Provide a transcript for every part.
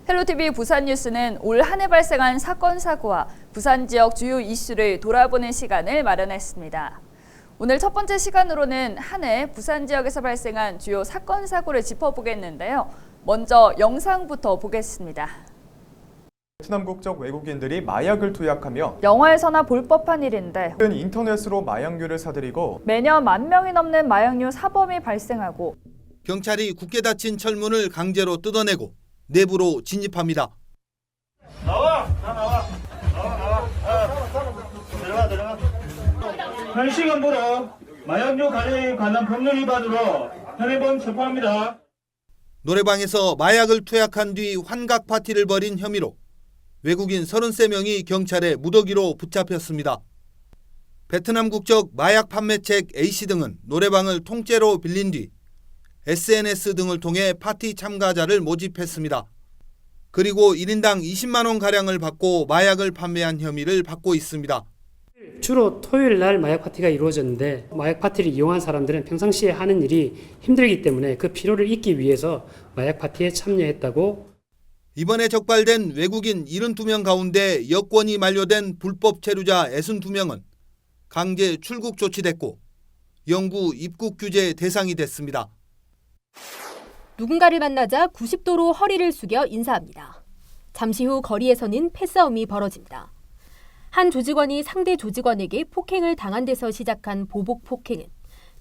헬로티비 부산뉴스는 올 한 해 발생한 사건, 사고와 부산 지역 주요 이슈를 돌아보는 시간을 마련했습니다. 오늘 첫 번째 시간으로는 한 해 부산 지역에서 발생한 주요 사건, 사고를 짚어보겠는데요. 먼저 영상부터 보겠습니다. 베트남 국적 외국인들이 마약을 투약하며 영화에서나 볼 법한 일인데 인터넷으로 마약류를 사들이고 매년 10,000명이 넘는 마약류 사범이 발생하고 경찰이 굳게 닫힌 철문을 강제로 뜯어내고 내부로 진입합니다. 나와. 들어가. 현시간부로 마약류 관련에 관한 법률 위반으로 현행범 체포합니다. 노래방에서 마약을 투약한 뒤 환각 파티를 벌인 혐의로 외국인 33명이 경찰에 무더기로 붙잡혔습니다. 베트남 국적 마약 판매책 A씨 등은 노래방을 통째로 빌린 뒤 SNS 등을 통해 파티 참가자를 모집했습니다. 그리고 1인당 20만 원가량을 받고 마약을 판매한 혐의를 받고 있습니다. 주로 토요일 날 마약 파티가 이루어졌는데 마약 파티를 이용한 사람들은 평상시에 하는 일이 힘들기 때문에 그 피로를 잊기 위해서 마약 파티에 참여했다고. 이번에 적발된 외국인 72명 가운데 여권이 만료된 불법 체류자 62명은 강제 출국 조치됐고 영구 입국 규제 대상이 됐습니다. 누군가를 만나자 90도로 허리를 숙여 인사합니다. 잠시 후 거리에서는 패싸움이 벌어집니다. 한 조직원이 상대 조직원에게 폭행을 당한 데서 시작한 보복 폭행은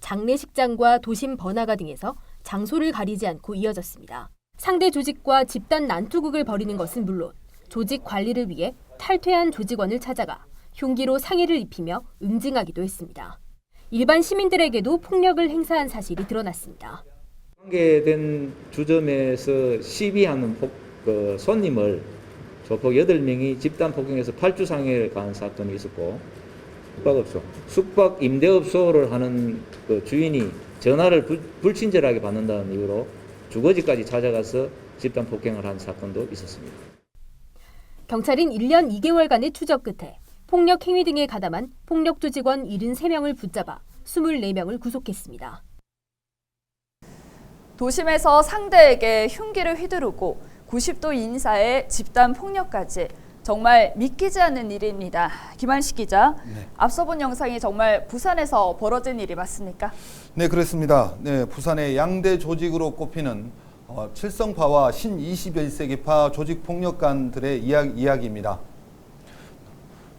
장례식장과 도심 번화가 등에서 장소를 가리지 않고 이어졌습니다. 상대 조직과 집단 난투극을 벌이는 것은 물론 조직 관리를 위해 탈퇴한 조직원을 찾아가 흉기로 상해를 입히며 응징하기도 했습니다. 일반 시민들에게도 폭력을 행사한 사실이 드러났습니다. 관계된 주점에서 시비하는 손님을 조폭 8명이 집단 폭행해서 8주 상해를 가한 사건이 있었고, 숙박 임대업소를 하는 주인이 전화를 불친절하게 받는다는 이유로 주거지까지 찾아가서 집단 폭행을 한 사건도 있었습니다. 경찰은 1년 2개월간의 추적 끝에 폭력 행위 등에 가담한 폭력 조직원 73명을 붙잡아 24명을 구속했습니다. 도심에서 상대에게 흉기를 휘두르고 90도 인사에 집단 폭력까지 정말 믿기지 않는 일입니다. 김한식 기자, 앞서 본 영상이 정말 부산에서 벌어진 일이 맞습니까? 네, 그렇습니다. 네, 부산의 양대 조직으로 꼽히는 칠성파와 신21세기파 조직폭력간들의 이야기입니다.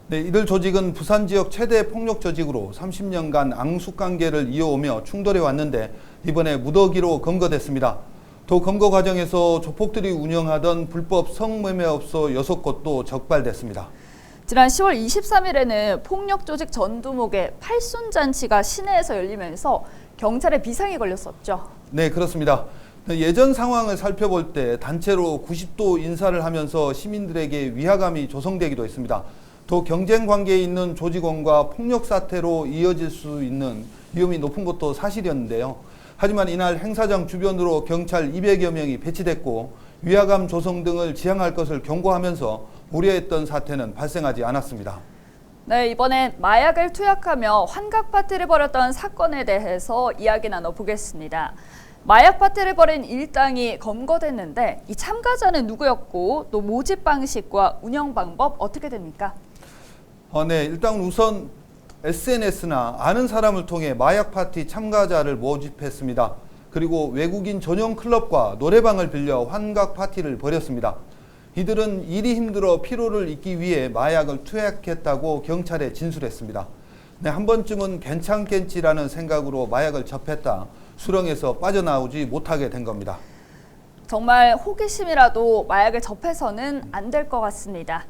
네, 이들 조직은 부산 지역 최대 폭력 조직으로 30년간 앙숙관계를 이어오며 충돌해 왔는데 이번에 무더기로 검거됐습니다. 또 검거 과정에서 조폭들이 운영하던 불법 성매매업소 6곳도 적발됐습니다. 지난 10월 23일에는 폭력 조직 전두목의 팔순잔치가 시내에서 열리면서 경찰에 비상이 걸렸었죠. 네, 그렇습니다. 예전 상황을 살펴볼 때 단체로 90도 인사를 하면서 시민들에게 위화감이 조성되기도 했습니다. 또 경쟁 관계에 있는 조직원과 폭력 사태로 이어질 수 있는 위험이 높은 것도 사실이었는데요. 하지만 이날 행사장 주변으로 경찰 200여 명이 배치됐고 위화감 조성 등을 지양할 것을 경고하면서 우려했던 사태는 발생하지 않았습니다. 네, 이번엔 마약을 투약하며 환각 파티를 벌였던 사건에 대해서 이야기 나눠보겠습니다. 마약 파티를 벌인 일당이 검거됐는데 이 참가자는 누구였고 또 모집 방식과 운영 방법 어떻게 됩니까? 네, 일단 우선 SNS나 아는 사람을 통해 마약 파티 참가자를 모집했습니다. 그리고 외국인 전용 클럽과 노래방을 빌려 환각 파티를 벌였습니다. 이들은 일이 힘들어 피로를 잊기 위해 마약을 투약했다고 경찰에 진술했습니다. 네, 한 번쯤은 괜찮겠지라는 생각으로 마약을 접했다 수렁에서 빠져나오지 못하게 된 겁니다. 정말 호기심이라도 마약을 접해서는 안 될 것 같습니다.